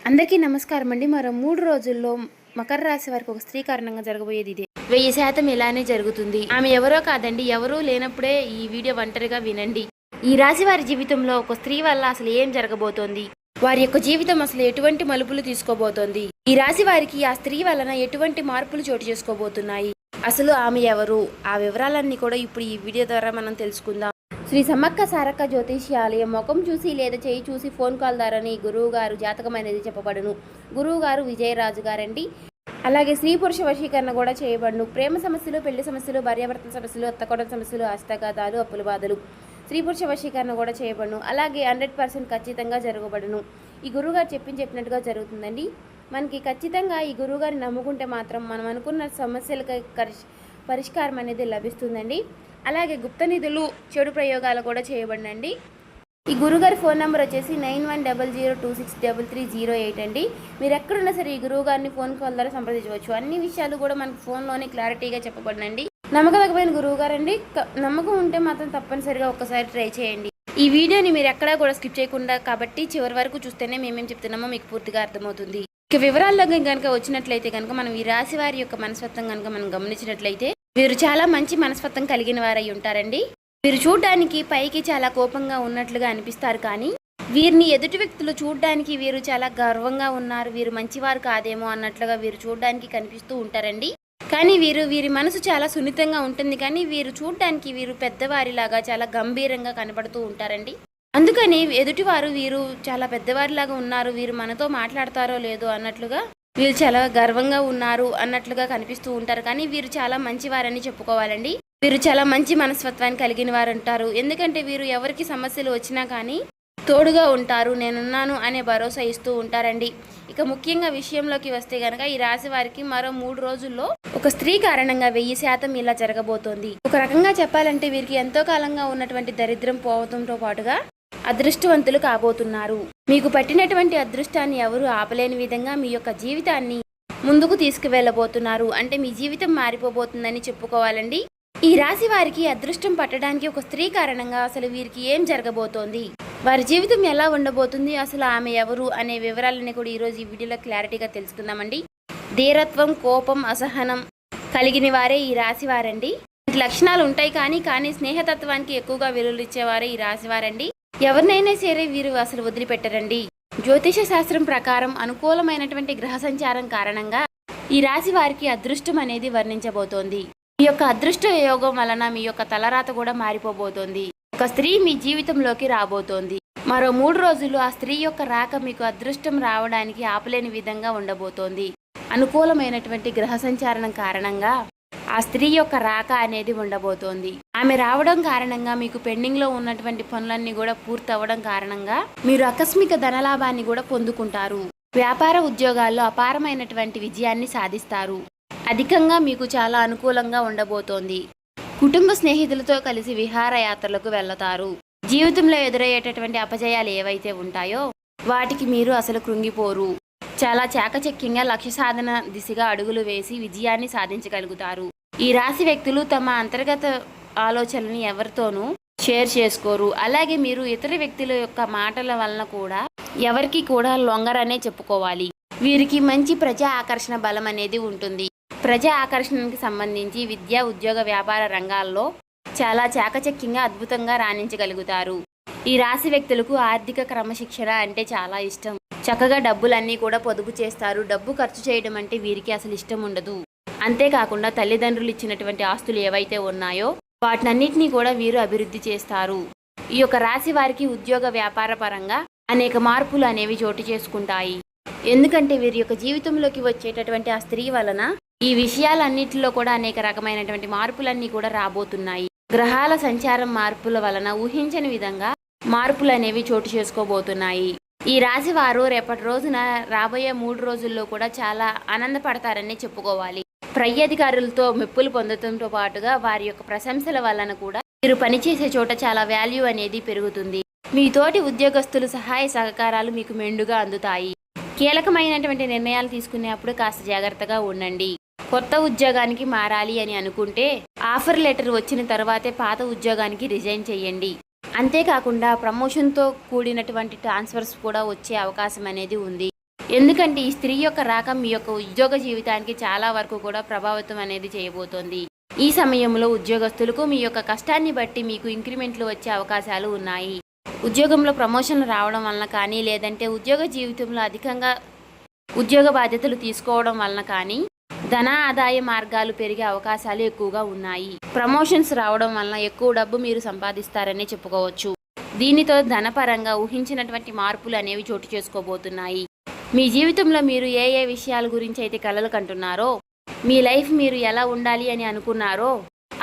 అందరికీ నమస్కారం అండి. మరో 3 రోజుల్లో మకర రాశి వారికి ఒక స్త్రీ కారణంగా జరగబోయేది ఇదే. 1000% ఇలానే జరుగుతుంది. ఆమె ఎవరో కాదండి, ఎవరూ లేనప్పుడే ఈ వీడియో ఒంటరిగా వినండి. ఈ రాశి వారి జీవితంలో ఒక స్త్రీ వల్ల అసలు ఏం జరగబోతోంది, వారి యొక్క జీవితం అసలు ఎటువంటి మలుపులు తీసుకోబోతోంది, ఈ రాశి వారికి ఆ స్త్రీ వలన ఎటువంటి మార్పులు చోటు చేసుకోబోతున్నాయి, అసలు ఆమె ఎవరు, ఆ వివరాలన్నీ కూడా ఇప్పుడు ఈ వీడియో ద్వారా మనం తెలుసుకుందాం. శ్రీ సమ్మక్క సారక్క జ్యోతిష్యాలయం ముఖం చూసి లేదా చేయి చూసి ఫోన్ కాల్ ద్వారాని గురువు గారు జాతకం అనేది చెప్పబడును. గురువు గారు విజయరాజు గారండి. అలాగే స్త్రీ పురుష వశీకరణ కూడా చేయబడును. ప్రేమ సమస్యలు, పెళ్లి సమస్యలు, భార్యాభర్తల సమస్యలు, అత్తకోడల సమస్యలు, హస్తగతాలు, అప్పుల బాధలు, స్త్రీ పురుష వశీకరణ కూడా చేయబడును. అలాగే 100% ఖచ్చితంగా జరగబడును. ఈ గురువుగారు చెప్పినట్టుగా జరుగుతుందండి. మనకి ఖచ్చితంగా ఈ గురువుగారిని నమ్ముకుంటే మాత్రం మనం అనుకున్న సమస్యలకు పరిష్కారం అనేది లభిస్తుందండి. అలాగే గుప్త నిధులు, చెడు ప్రయోగాలు కూడా చేయబడినండి. ఈ గురుగారి ఫోన్ నెంబర్ వచ్చేసి 9100263308 అండి. మీరు ఎక్కడున్నా సరే ఈ గురువుగారిని ఫోన్ కాల్ ద్వారా సంప్రదించవచ్చు. అన్ని విషయాలు కూడా మనకు ఫోన్లోనే క్లారిటీగా చెప్పబడినండి. నమ్మకమైన గురువుగారండి. నమ్మకం ఉంటే మాత్రం తప్పనిసరిగా ఒక్కసారి ట్రై చేయండి. ఈ వీడియోని మీరు ఎక్కడా కూడా స్కిప్ చేయకుండా కాబట్టి చివరి వరకు చూస్తేనే మేమేం చెప్తున్నామో మీకు పూర్తిగా అర్థమవుతుంది. ఇక వివరాల్లో కనుక వచ్చినట్లయితే కనుక మనం ఈ రాశి వారి యొక్క మనస్తత్వం కనుక మనం గమనించినట్లయితే వీరు చాలా మంచి మనస్తత్వం కలిగిన వారై ఉంటారండి. వీరు చూడడానికి పైకి చాలా కోపంగా ఉన్నట్లుగా అనిపిస్తారు, కానీ వీరిని ఎదుటి వ్యక్తులు చూడడానికి వీరు చాలా గర్వంగా ఉన్నారు, వీరు మంచివారు కాదేమో అన్నట్లుగా వీరు చూడడానికి కనిపిస్తూ ఉంటారండి. కానీ వీరి మనసు చాలా సున్నితంగా ఉంటుంది, కానీ వీరు చూడడానికి వీరు పెద్దవారిలాగా చాలా గంభీరంగా కనబడుతూ ఉంటారండి. అందుకని ఎదుటివారు వీరు చాలా పెద్దవారిలాగా ఉన్నారు, వీరు మనతో మాట్లాడతారో లేదో అన్నట్లుగా వీరు చాలా గర్వంగా ఉన్నారు అన్నట్లుగా కనిపిస్తూ ఉంటారు, కానీ వీరు చాలా మంచివారని చెప్పుకోవాలండి. వీరు చాలా మంచి మనస్తత్వాన్ని కలిగిన వారు అంటారు. ఎందుకంటే వీరు ఎవరికి సమస్యలు వచ్చినా కానీ తోడుగా ఉంటారు, నేనున్నాను అనే భరోసా ఇస్తూ ఉంటారండి. ఇక ముఖ్యంగా విషయంలోకి వస్తే కనుక ఈ రాశి వారికి మరో 3 రోజుల్లో ఒక స్త్రీ కారణంగా 1000% ఇలా జరగబోతోంది. ఒక రకంగా చెప్పాలంటే వీరికి ఎంతో కాలంగా ఉన్నటువంటి దరిద్రం పోవడంతో పాటుగా అదృష్టవంతులు కాబోతున్నారు. మీకు పట్టినటువంటి అదృష్టాన్ని ఎవరు ఆపలేని విధంగా మీ యొక్క జీవితాన్ని ముందుకు తీసుకువెళ్ళబోతున్నారు. అంటే మీ జీవితం మారిపోబోతుందని చెప్పుకోవాలండి. ఈ రాశి వారికి అదృష్టం పట్టడానికి ఒక స్త్రీ కారణంగా అసలు వీరికి ఏం జరగబోతోంది, వారి జీవితం ఎలా ఉండబోతుంది, అసలు ఆమె ఎవరు అనే వివరాలన్నీ కూడా ఈరోజు ఈ వీడియోలో క్లారిటీగా తెలుసుకుందామండి. ధీరత్వం, కోపం, అసహనం కలిగిన వారే ఈ రాశి వారండి. లక్షణాలు ఉంటాయి, కానీ స్నేహతత్వానికి ఎక్కువగా విలువలిచ్చేవారే ఈ రాశి వారండి. ఎవరినైనా సరే వీరు అసలు వదిలిపెట్టరండి. జ్యోతిష శాస్త్రం ప్రకారం అనుకూలమైనటువంటి గ్రహ సంచారం కారణంగా ఈ రాశి వారికి అదృష్టం అనేది వర్ణించబోతోంది. మీ యొక్క అదృష్ట యోగం వలన మీ యొక్క తలరాత కూడా మారిపోబోతోంది. ఒక స్త్రీ మీ జీవితంలోకి రాబోతోంది. మరో 3 రోజులు ఆ స్త్రీ యొక్క రాక మీకు అదృష్టం రావడానికి ఆపలేని విధంగా ఉండబోతోంది. అనుకూలమైనటువంటి గ్రహ సంచారం కారణంగా ఆ స్త్రీ యొక్క రాక అనేది ఉండబోతోంది. ఆమె రావడం కారణంగా మీకు పెండింగ్ లో ఉన్నటువంటి పనులన్నీ కూడా పూర్తి అవ్వడం కారణంగా మీరు ఆకస్మిక ధనలాభాన్ని కూడా పొందుకుంటారు. వ్యాపార ఉద్యోగాల్లో అపారమైనటువంటి విజయాన్ని సాధిస్తారు. అధికంగా మీకు చాలా అనుకూలంగా ఉండబోతోంది. కుటుంబ స్నేహితులతో కలిసి విహారయాత్రలకు వెళతారు. జీవితంలో ఎదురయ్యేటటువంటి అపజయాలు ఏవైతే ఉంటాయో వాటికి మీరు అసలు కృంగిపోరు. చాలా చాకచక్యంగా లక్ష్య సాధన దిశగా అడుగులు వేసి విజయాన్ని సాధించగలుగుతారు. ఈ రాశి వ్యక్తులు తమ అంతర్గత ఆలోచనని ఎవరితోనూ షేర్ చేసుకోరు. అలాగే మీరు ఇతర వ్యక్తుల యొక్క మాటల వలన కూడా ఎవరికి కూడా లొంగరనే చెప్పుకోవాలి. వీరికి మంచి ప్రజా ఆకర్షణ బలం అనేది ఉంటుంది. ప్రజా ఆకర్షణకి సంబంధించి విద్య, ఉద్యోగ, వ్యాపార రంగాల్లో చాలా చాకచక్యంగా అద్భుతంగా రాణించగలుగుతారు. ఈ రాశి వ్యక్తులకు ఆర్థిక క్రమశిక్షణ అంటే చాలా ఇష్టం. చక్కగా డబ్బులన్నీ కూడా పొదుపు చేస్తారు. డబ్బు ఖర్చు చేయడం అంటే వీరికి అసలు ఇష్టం ఉండదు. అంతేకాకుండా తల్లిదండ్రులు ఇచ్చినటువంటి ఆస్తులు ఏవైతే ఉన్నాయో వాటినన్నిటినీ కూడా వీరు అభివృద్ధి చేస్తారు. ఈ యొక్క రాశి వారికి ఉద్యోగ, వ్యాపార పరంగా అనేక మార్పులు అనేవి చోటు చేసుకుంటాయి. ఎందుకంటే వీరి యొక్క జీవితంలోకి వచ్చేటటువంటి ఆ స్త్రీ వలన ఈ విషయాలన్నిటిలో కూడా అనేక రకమైనటువంటి మార్పులన్నీ కూడా రాబోతున్నాయి. గ్రహాల సంచారం మార్పుల వలన ఊహించని విధంగా మార్పులు అనేవి చోటు చేసుకోబోతున్నాయి. ఈ రాశి వారు రేపటి రోజున రాబోయే 3 రోజుల్లో కూడా చాలా ఆనందపడతారని చెప్పుకోవాలి. పై అధికారులతో మెప్పులు పొందడంతో పాటుగా వారి యొక్క ప్రశంసల వలన కూడా మీరు పనిచేసే చోట చాలా వాల్యూ అనేది పెరుగుతుంది. మీ తోటి ఉద్యోగస్తుల సహాయ సహకారాలు మీకు మెండుగా అందుతాయి. కీలకమైనటువంటి నిర్ణయాలు తీసుకునేప్పుడు కాస్త జాగ్రత్తగా ఉండండి. కొత్త ఉద్యోగానికి మారాలి అని అనుకుంటే ఆఫర్ లెటర్ వచ్చిన తర్వాతే పాత ఉద్యోగానికి రిజైన్ చేయండి. అంతేకాకుండా ప్రమోషన్తో కూడినటువంటి ట్రాన్స్ఫర్స్ కూడా వచ్చే అవకాశం అనేది ఉంది. ఎందుకంటే ఈ స్త్రీ యొక్క రాక మీ యొక్క ఉద్యోగ జీవితానికి చాలా వరకు కూడా ప్రభావితం అనేది చేయబోతోంది. ఈ సమయంలో ఉద్యోగస్తులకు మీ యొక్క కష్టాన్ని బట్టి మీకు ఇంక్రిమెంట్లు వచ్చే అవకాశాలు ఉన్నాయి. ఉద్యోగంలో ప్రమోషన్లు రావడం వలన కానీ, లేదంటే ఉద్యోగ జీవితంలో అధికంగా ఉద్యోగ బాధ్యతలు తీసుకోవడం వలన కానీ ధన ఆదాయ మార్గాలు పెరిగే అవకాశాలు ఎక్కువగా ఉన్నాయి. ప్రమోషన్స్ రావడం వలన ఎక్కువ డబ్బు మీరు సంపాదిస్తారని చెప్పుకోవచ్చు. దీనితో ధనపరంగా ఊహించినటువంటి మార్పులు అనేవి చోటు చేసుకోబోతున్నాయి. మీ జీవితంలో మీరు ఏ ఏ విషయాల గురించి అయితే కలలు కంటున్నారో, మీ లైఫ్ మీరు ఎలా ఉండాలి అని అనుకున్నారో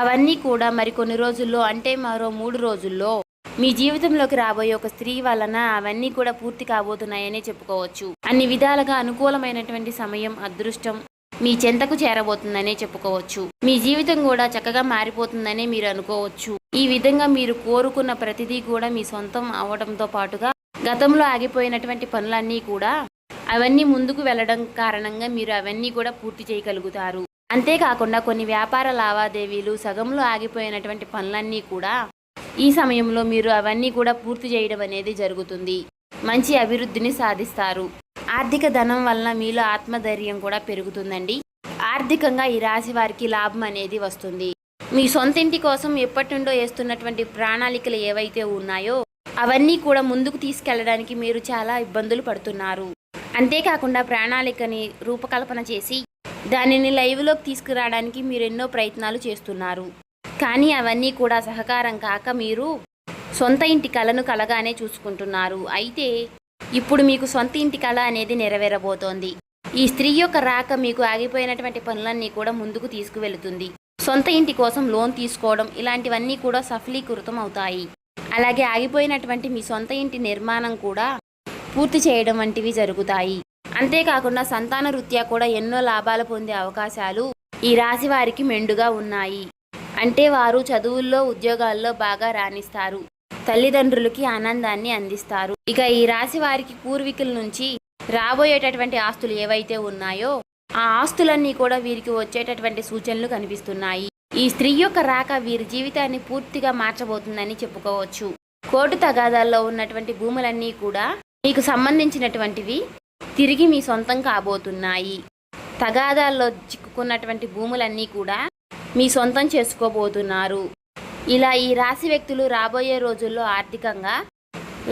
అవన్నీ కూడా మరికొన్ని రోజుల్లో, అంటే మరో 3 రోజుల్లో మీ జీవితంలోకి రాబోయే ఒక స్త్రీ వలన అవన్నీ కూడా పూర్తి కాబోతున్నాయని చెప్పుకోవచ్చు. అన్ని విధాలుగా అనుకూలమైనటువంటి సమయం, అదృష్టం మీ చెంతకు చేరబోతుందనే చెప్పుకోవచ్చు. మీ జీవితం కూడా చక్కగా మారిపోతుందనే మీరు అనుకోవచ్చు. ఈ విధంగా మీరు కోరుకున్న ప్రతిదీ కూడా మీ సొంతం అవడంతో పాటుగా గతంలో ఆగిపోయినటువంటి పనులన్నీ కూడా అవన్నీ ముందుకు వెళ్ళడం కారణంగా మీరు అవన్నీ కూడా పూర్తి చేయగలుగుతారు. అంతేకాకుండా కొన్ని వ్యాపార లావాదేవీలు, సగంలో ఆగిపోయినటువంటి పనులన్నీ కూడా ఈ సమయంలో మీరు అవన్నీ కూడా పూర్తి చేయడం అనేది జరుగుతుంది. మంచి అభివృద్ధిని సాధిస్తారు. ఆర్థిక ధనం వలన మీలో ఆత్మధైర్యం కూడా పెరుగుతుందండి. ఆర్థికంగా ఈ రాశి వారికి లాభం అనేది వస్తుంది. మీ సొంతింటి కోసం ఎప్పటి నుండో వేస్తున్నటువంటి ప్రణాళికలు ఏవైతే ఉన్నాయో అవన్నీ కూడా ముందుకు తీసుకెళ్లడానికి మీరు చాలా ఇబ్బందులు పడుతున్నారు. అంతేకాకుండా ప్రణాళికని రూపకల్పన చేసి దానిని లైవ్లోకి తీసుకురావడానికి మీరు ఎన్నో ప్రయత్నాలు చేస్తున్నారు. కానీ అవన్నీ కూడా సహకారం కాక మీరు సొంత ఇంటి కలను కలగానే చూసుకుంటున్నారు. అయితే ఇప్పుడు మీకు సొంత ఇంటి కళ అనేది నెరవేరబోతోంది. ఈ స్త్రీ యొక్క రాక మీకు ఆగిపోయినటువంటి పనులన్నీ కూడా ముందుకు తీసుకువెళుతుంది. సొంత ఇంటి కోసం లోన్ తీసుకోవడం ఇలాంటివన్నీ కూడా సఫలీకృతం అవుతాయి. అలాగే ఆగిపోయినటువంటి మీ సొంత ఇంటి నిర్మాణం కూడా పూర్తి చేయడం వంటివి జరుగుతాయి. అంతేకాకుండా సంతాన రీత్యా కూడా ఎన్నో లాభాలు పొందే అవకాశాలు ఈ రాశి వారికి మెండుగా ఉన్నాయి. అంటే వారు చదువుల్లో, ఉద్యోగాల్లో బాగా రాణిస్తారు. తల్లిదండ్రులకి ఆనందాన్ని అందిస్తారు. ఇక ఈ రాశి వారికి పూర్వీకుల నుంచి రాబోయేటటువంటి ఆస్తులు ఏవైతే ఉన్నాయో ఆ ఆస్తులన్నీ కూడా వీరికి వచ్చేటటువంటి సూచనలు కనిపిస్తున్నాయి. ఈ స్త్రీ యొక్క రాక వీరి జీవితాన్ని పూర్తిగా మార్చబోతుందని చెప్పుకోవచ్చు. కోర్టు తగాదాల్లో ఉన్నటువంటి భూములన్నీ కూడా మీకు సంబంధించినటువంటివి తిరిగి మీ సొంతం కాబోతున్నాయి. తగాదాల్లో చిక్కుకున్నటువంటి భూములన్నీ కూడా మీ సొంతం చేసుకోబోతున్నారు. ఇలా ఈ రాశి వ్యక్తులు రాబోయే రోజుల్లో ఆర్థికంగా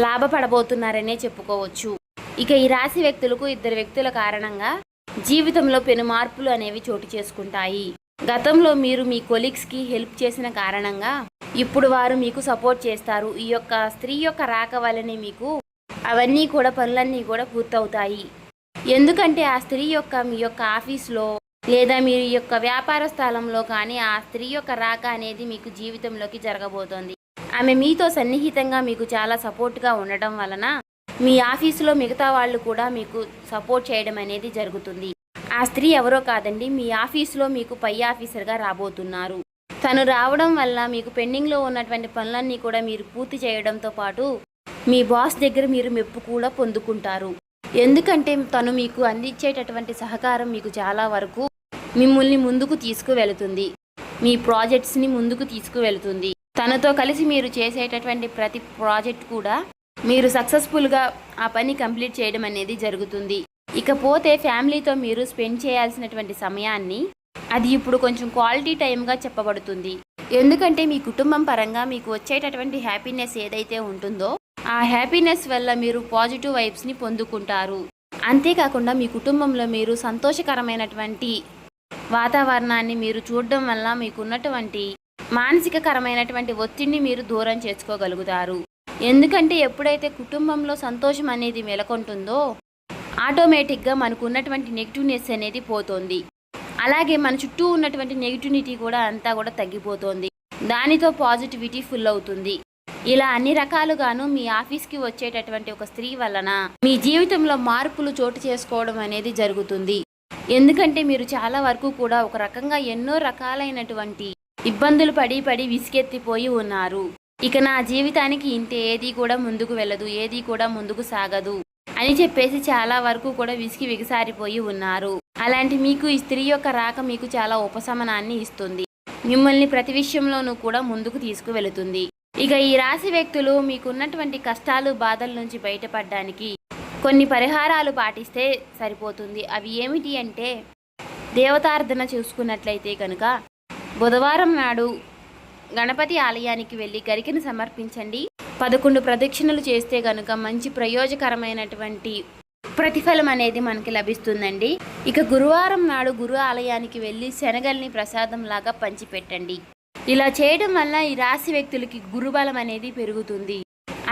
లాభపడబోతున్నారనే చెప్పుకోవచ్చు. ఇక ఈ రాశి వ్యక్తులకు 2 వ్యక్తుల కారణంగా జీవితంలో పెను మార్పులు అనేవి చోటు చేసుకుంటాయి. గతంలో మీరు మీ కొలీగ్స్కి హెల్ప్ చేసిన కారణంగా ఇప్పుడు వారు మీకు సపోర్ట్ చేస్తారు. ఈ యొక్క స్త్రీ యొక్క రాక వల్లనే మీకు అవన్నీ కూడా పనులన్నీ కూడా పూర్తవుతాయి. ఎందుకంటే ఆ స్త్రీ యొక్క మీ యొక్క ఆఫీస్లో లేదా మీ యొక్క వ్యాపార స్థలంలో కానీ ఆ స్త్రీ యొక్క రాక అనేది మీకు జీవితంలోకి జరగబోతోంది. ఆమె మీతో సన్నిహితంగా మీకు చాలా సపోర్ట్గా ఉండటం వలన మీ ఆఫీసులో మిగతా వాళ్ళు కూడా మీకు సపోర్ట్ చేయడం అనేది జరుగుతుంది. ఆ స్త్రీ ఎవరో కాదండి, మీ ఆఫీసులో మీకు పై ఆఫీసర్గా రాబోతున్నారు. తను రావడం వల్ల మీకు పెండింగ్లో ఉన్నటువంటి పనులన్నీ కూడా మీరు పూర్తి చేయడంతో పాటు మీ బాస్ దగ్గర మీరు మెప్పు కూడా పొందుకుంటారు. ఎందుకంటే తను మీకు అందించేటటువంటి సహకారం మీకు చాలా వరకు మిమ్మల్ని ముందుకు తీసుకువెళుతుంది. మీ ప్రాజెక్ట్స్ని ముందుకు తీసుకువెళుతుంది. తనతో కలిసి మీరు చేసేటటువంటి ప్రతి ప్రాజెక్ట్ కూడా మీరు సక్సెస్ఫుల్గా ఆ పని కంప్లీట్ చేయడం అనేది జరుగుతుంది. ఇకపోతే ఫ్యామిలీతో మీరు స్పెండ్ చేయాల్సినటువంటి సమయాన్ని అది ఇప్పుడు కొంచెం క్వాలిటీ టైంగా చెప్పబడుతుంది. ఎందుకంటే మీ కుటుంబం పరంగా మీకు వచ్చేటటువంటి హ్యాపీనెస్ ఏదైతే ఉంటుందో ఆ హ్యాపీనెస్ వల్ల మీరు పాజిటివ్ వైబ్స్ని పొందుకుంటారు. అంతేకాకుండా మీ కుటుంబంలో మీరు సంతోషకరమైనటువంటి వాతావరణాన్ని మీరు చూడడం వల్ల మీకున్నటువంటి మానసికకరమైనటువంటి ఒత్తిడిని మీరు దూరం చేసుకోగలుగుతారు. ఎందుకంటే ఎప్పుడైతే కుటుంబంలో సంతోషం అనేది నెలకొంటుందో ఆటోమేటిక్గా మనకు ఉన్నటువంటి నెగిటివ్నెస్ అనేది పోతుంది. అలాగే మన చుట్టూ ఉన్నటువంటి నెగిటివిటీ కూడా అంతా కూడా తగ్గిపోతుంది. దానితో పాజిటివిటీ ఫుల్ అవుతుంది. ఇలా అన్ని రకాలుగాను మీ ఆఫీస్కి వచ్చేటటువంటి ఒక స్త్రీ వలన మీ జీవితంలో మార్పులు చోటు చేసుకోవడం అనేది జరుగుతుంది. ఎందుకంటే మీరు చాలా వరకు కూడా ఒక రకంగా ఎన్నో రకాలైనటువంటి ఇబ్బందులు పడి విసిగెత్తిపోయి ఉన్నారు. ఇక నా జీవితానికి ఇంతే, ఏది కూడా ముందుకు వెళ్ళదు, ఏది కూడా ముందుకు సాగదు అని చెప్పేసి చాలా వరకు కూడా విసిగిసారిపోయి ఉన్నారు. అలాంటి మీకు ఈ స్త్రీ యొక్క రాక మీకు చాలా ఉపశమనాన్ని ఇస్తుంది. మిమ్మల్ని ప్రతి విషయంలోనూ కూడా ముందుకు తీసుకువెళుతుంది. ఇక ఈ రాశి వ్యక్తులు మీకున్నటువంటి కష్టాలు, బాధల నుంచి బయటపడడానికి కొన్ని పరిహారాలు పాటిస్తే సరిపోతుంది. అవి ఏమిటి అంటే, దేవతార్ధన చూసుకున్నట్లయితే కనుక బుధవారం నాడు గణపతి ఆలయానికి వెళ్ళి గరికను సమర్పించండి. 11 ప్రదక్షిణలు చేస్తే కనుక మంచి ప్రయోజకరమైనటువంటి ప్రతిఫలం అనేది మనకి లభిస్తుందండి. ఇక గురువారం నాడు గురు ఆలయానికి వెళ్ళి శనగల్ని ప్రసాదంలాగా పంచిపెట్టండి. ఇలా చేయడం వల్ల ఈ రాశి వ్యక్తులకి గురుబలం అనేది పెరుగుతుంది.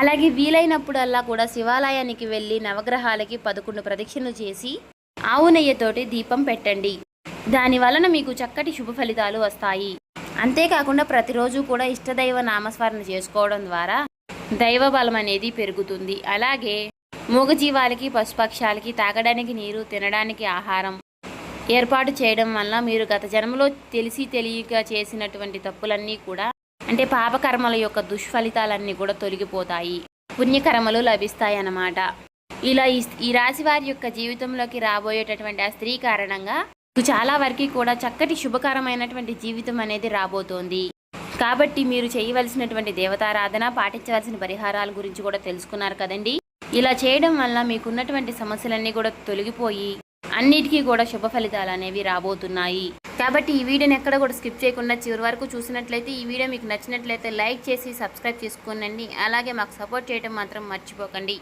అలాగే వీలైనప్పుడల్లా కూడా శివాలయానికి వెళ్ళి నవగ్రహాలకి 11 ప్రదక్షిణలు చేసి ఆవు నెయ్యితోటి దీపం పెట్టండి. దాని వలన మీకు చక్కటి శుభ ఫలితాలు వస్తాయి. అంతేకాకుండా ప్రతిరోజు కూడా ఇష్టదైవ నామస్మరణ చేసుకోవడం ద్వారా దైవ బలం అనేది పెరుగుతుంది. అలాగే మూగజీవాలకి పశుపక్షాలకి తాగడానికి నీరు, తినడానికి ఆహారం ఏర్పాటు చేయడం వల్ల మీరు గత జన్మలో తెలిసి తెలియక చేసినటువంటి తప్పులన్నీ కూడా అంటే పాపకర్మల యొక్క దుష్ఫలితాలన్నీ కూడా తొలగిపోతాయి, పుణ్యకర్మలు లభిస్తాయి అన్నమాట. ఇలా ఈ రాశి వారి యొక్క జీవితంలోకి రాబోయేటటువంటి ఆ స్త్రీ కారణంగా చాలా వరకు కూడా చక్కటి శుభకరమైనటువంటి జీవితం అనేది రాబోతోంది. కాబట్టి మీరు చేయవలసినటువంటి దేవతారాధన, పాటించవలసిన పరిహారాల గురించి కూడా తెలుసుకున్నారు కదండి. ఇలా చేయడం వల్ల మీకున్నటువంటి సమస్యలన్నీ కూడా తొలగిపోయి అన్నిటికీ కూడా శుభ ఫలితాలు అనేవి రాబోతున్నాయి. కాబట్టి ఈ వీడియోని ఎక్కడ కూడా స్కిప్ చేయకుండా చివరి వరకు చూసినట్లయితే, ఈ వీడియో మీకు నచ్చినట్లయితే లైక్ చేసి సబ్స్క్రైబ్ చేసుకోండి. అలాగే మాకు సపోర్ట్ చేయడం మాత్రం మర్చిపోకండి.